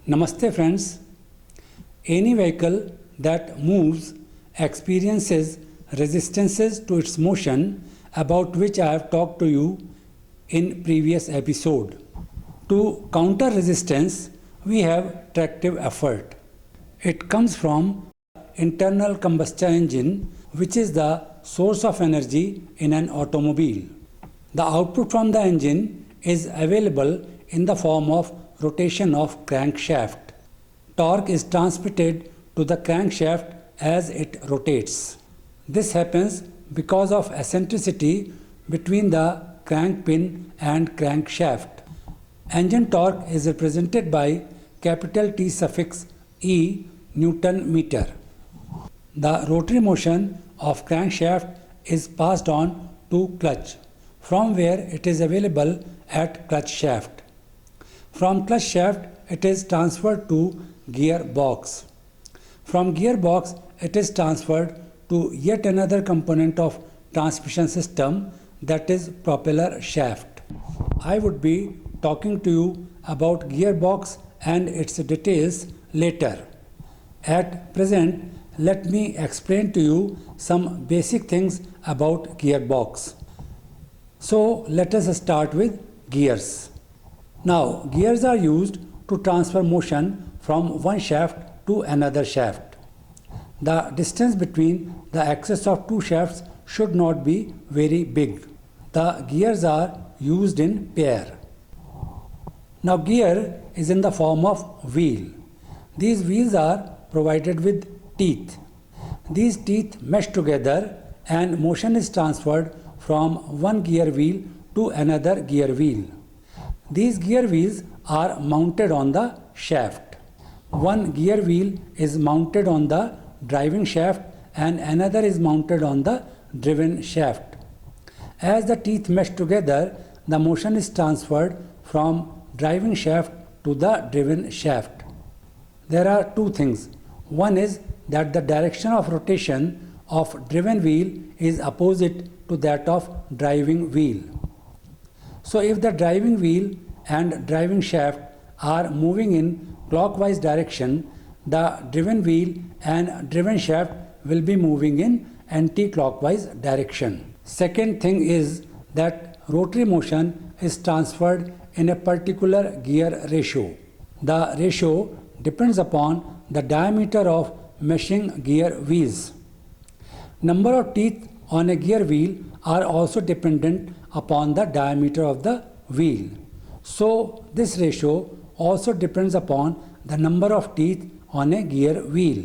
Namaste friends. Any vehicle that moves experiences resistances to its motion, about which I have talked to you in previous episode. To counter resistance, we have tractive effort. It comes from internal combustion engine, which is the source of energy in an automobile. The output from the engine is available in the form of rotation of crankshaft. Torque is transmitted to the crankshaft as it rotates. This happens because of eccentricity between the crank pin and crankshaft. Engine torque is represented by capital T suffix E Newton meter. The rotary motion of crankshaft is passed on to clutch, from where it is available at clutch shaft. From clutch shaft, it is transferred to gearbox. From gearbox, it is transferred to yet another component of transmission system, that is propeller shaft. I would be talking to you about gearbox and its details later. At present, let me explain to you some basic things about gearbox. So let us start with gears. Now, gears are used to transfer motion from one shaft to another shaft. The distance between the axes of two shafts should not be very big. The gears are used in pair. Now, gear is in the form of wheel. These wheels are provided with teeth. These teeth mesh together and motion is transferred from one gear wheel to another gear wheel. These gear wheels are mounted on the shaft. One gear wheel is mounted on the driving shaft and another is mounted on the driven shaft. As the teeth mesh together, the motion is transferred from driving shaft to the driven shaft. There are two things. One is that the direction of rotation of driven wheel is opposite to that of driving wheel. So if the driving wheel and driving shaft are moving in clockwise direction, the driven wheel and driven shaft will be moving in anti-clockwise direction. Second thing is that rotary motion is transferred in a particular gear ratio. The ratio depends upon the diameter of meshing gear wheels. Number of teeth on a gear wheel are also dependent upon the diameter of the wheel. So this ratio also depends upon the number of teeth on a gear wheel.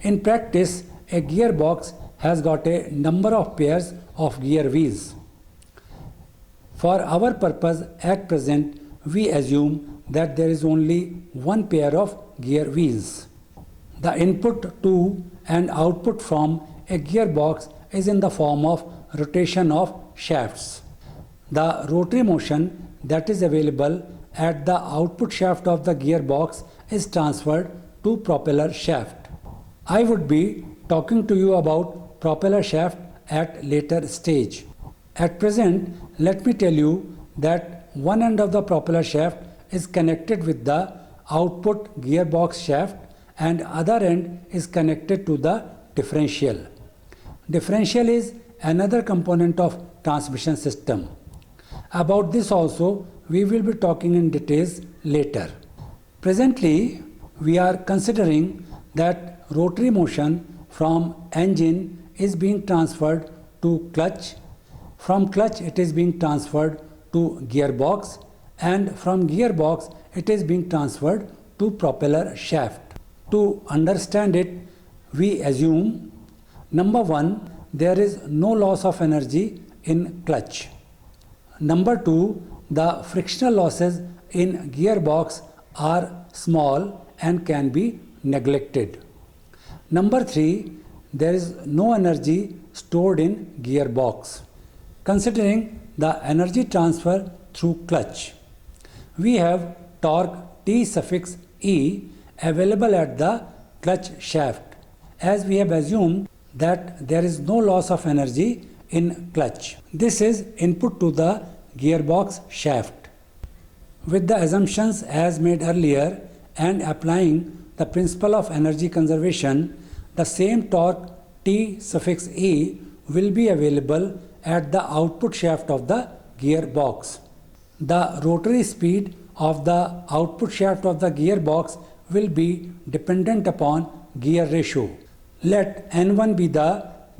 In practice, a gearbox has got a number of pairs of gear wheels. For our purpose at present, we assume that there is only one pair of gear wheels. The input to and output from a gearbox is in the form of rotation of shafts. The rotary motion that is available at the output shaft of the gearbox is transferred to propeller shaft. I would be talking to you about propeller shaft at later stage. At present, let me tell you that one end of the propeller shaft is connected with the output gearbox shaft and other end is connected to the differential. Differential is another component of transmission system. About this also we will be talking in details later. Presently, we are considering that rotary motion from engine is being transferred to clutch. From clutch it is being transferred to gearbox, and from gearbox it is being transferred to propeller shaft. To understand it, we assume number one, there is no loss of energy in clutch. Number two, the frictional losses in gearbox are small and can be neglected. Number three, there is no energy stored in gearbox. Considering the energy transfer through clutch, we have torque T suffix E available at the clutch shaft, as we have assumed that there is no loss of energy in clutch. This is input to the gearbox shaft. With the assumptions as made earlier, and applying the principle of energy conservation, the same torque T suffix E will be available at the output shaft of the gearbox. The rotary speed of the output shaft of the gearbox will be dependent upon gear ratio. Let N1 be the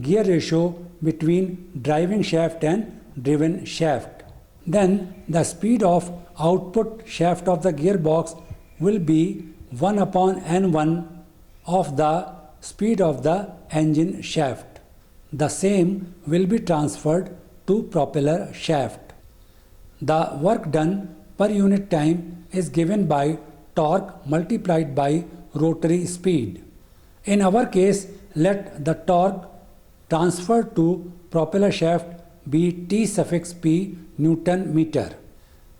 gear ratio between driving shaft and driven shaft. Then the speed of output shaft of the gearbox will be 1 upon N1 of the speed of the engine shaft. The same will be transferred to propeller shaft. The work done per unit time is given by torque multiplied by rotary speed. In our case, let the torque transferred to propeller shaft be T suffix P Newton meter.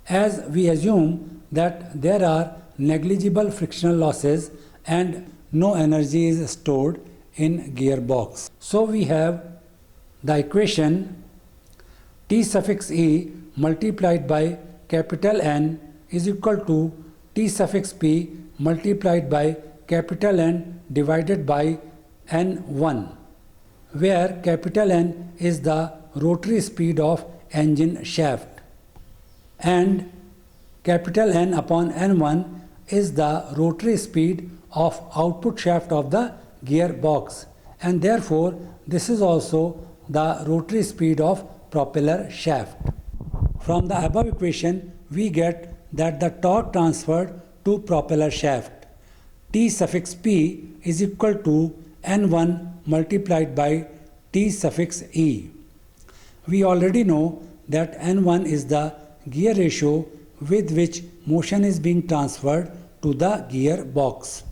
As we assume that there are negligible frictional losses and no energy is stored in gearbox. So we have the equation T suffix E multiplied by capital N is equal to T suffix P multiplied by capital N divided by N1, where capital N is the rotary speed of engine shaft and capital N upon N1 is the rotary speed of output shaft of the gearbox, and therefore this is also the rotary speed of propeller shaft. From the above equation, we get that the torque transferred to propeller shaft T suffix P is equal to N1 multiplied by T suffix E. We already know that N1 is the gear ratio with which motion is being transferred to the gearbox.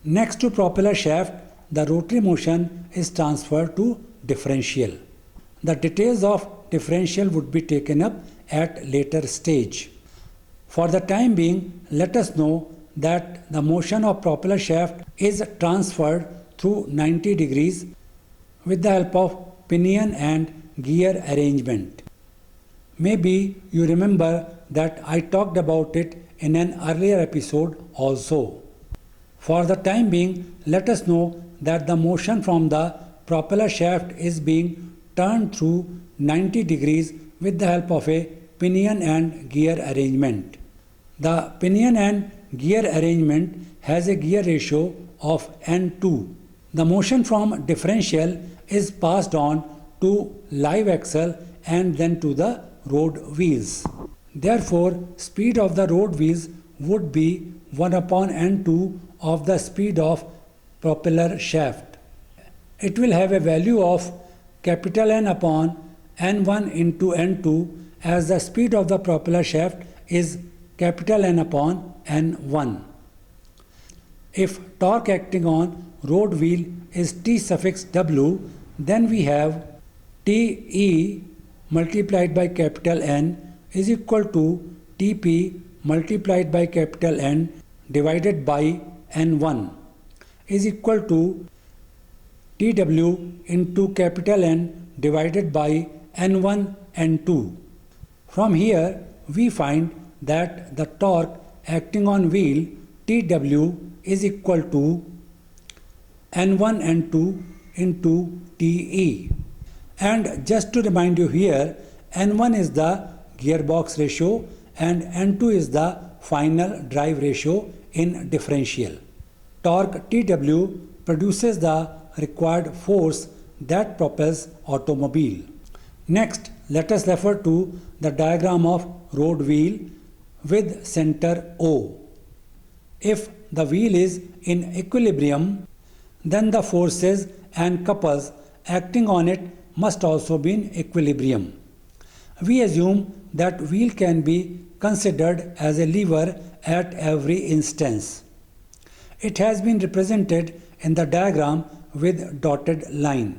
Next to propeller shaft, the rotary motion is transferred to differential. The details of differential would be taken up at later stage. For the time being, let us know that the motion of propeller shaft is transferred through 90 degrees with the help of pinion and gear arrangement. Maybe you remember that I talked about it in an earlier episode also. For the time being, let us know that the motion from the propeller shaft is being turned through 90 degrees with the help of a pinion and gear arrangement. The pinion and gear arrangement has a gear ratio of N2. The motion from differential is passed on to live axle and then to the road wheels. Therefore, speed of the road wheels would be 1 upon N2 of the speed of propeller shaft. It will have a value of capital N upon N1 into N2 as the speed of the propeller shaft is capital N upon N1. If torque acting on road wheel is T suffix W, then we have TE multiplied by capital N is equal to TP multiplied by capital N divided by N1 is equal to TW into capital N divided by N1 N2. From here we find that the torque acting on wheel TW is equal to N1 N2 into TE. And just to remind you here, N1 is the gearbox ratio and N2 is the final drive ratio in differential. Torque TW produces the required force that propels automobile. Next, let us refer to the diagram of road wheel with center O. If the wheel is in equilibrium, then the forces and couples acting on it must also be in equilibrium. We assume that wheel can be considered as a lever at every instance. It has been represented in the diagram with dotted line.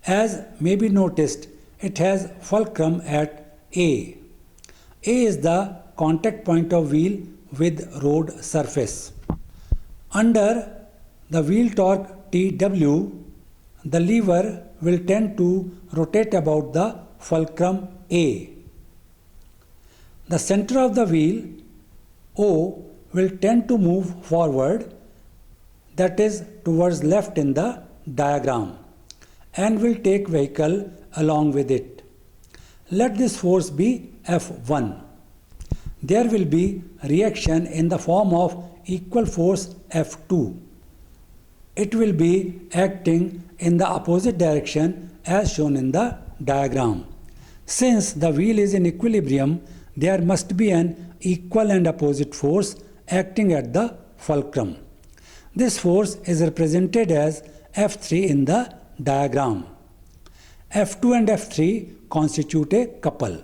As may be noticed, it has fulcrum at A. A is the contact point of wheel with road surface. Under the wheel torque TW, the lever will tend to rotate about the fulcrum A. The center of the wheel O will tend to move forward, that is towards left in the diagram, and will take vehicle along with it. Let this force be F1. There will be reaction in the form of equal force F2. It will be acting in the opposite direction as shown in the diagram. Since the wheel is in equilibrium, there must be an equal and opposite force acting at the fulcrum. This force is represented as F3 in the diagram. F2 and F3 constitute a couple.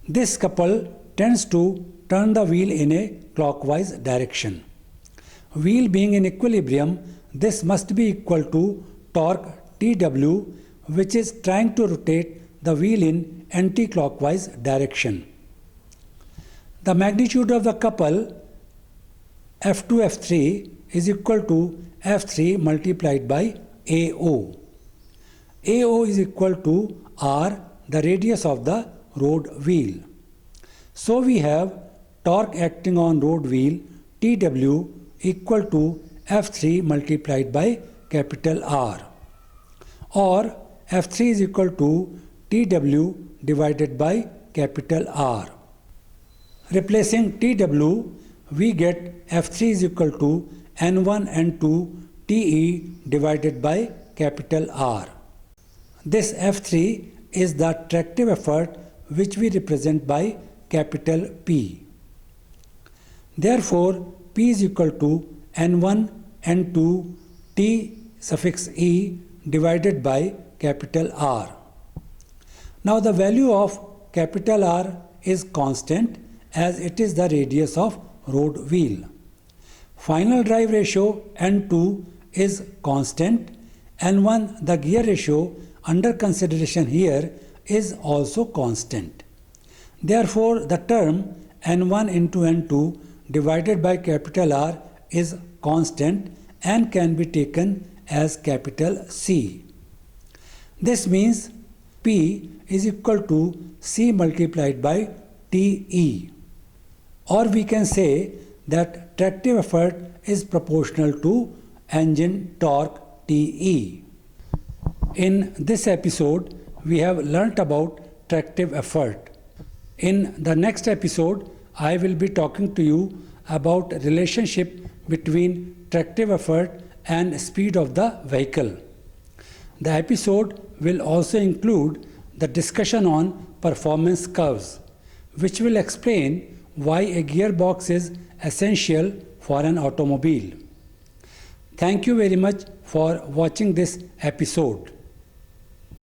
This couple tends to turn the wheel in a clockwise direction. Wheel being in equilibrium, this must be equal to torque TW, which is trying to rotate the wheel in anti-clockwise direction. The magnitude of the couple F2 F3 is equal to F3 multiplied by AO. AO is equal to R, the radius of the road wheel. So we have torque acting on road wheel TW equal to F3 multiplied by capital R, or F3 is equal to TW divided by capital R. Replacing TW, we get F3 is equal to N1 N2 TE divided by capital R. This F3 is the tractive effort which we represent by capital P. Therefore, P is equal to N1 N2 T suffix E divided by capital R. Now the value of capital R is constant as it is the radius of road wheel. Final drive ratio N2 is constant. N1, the gear ratio under consideration here, is also constant. Therefore, the term N1 into N2 divided by capital R is constant and can be taken as capital C. This means P is equal to C multiplied by TE. Or we can say that tractive effort is proportional to engine torque TE. In this episode, we have learnt about tractive effort. In the next episode, I will be talking to you about relationship between tractive effort and speed of the vehicle. The episode will also include the discussion on performance curves, which will explain why a gearbox is essential for an automobile. Thank you very much for watching this episode.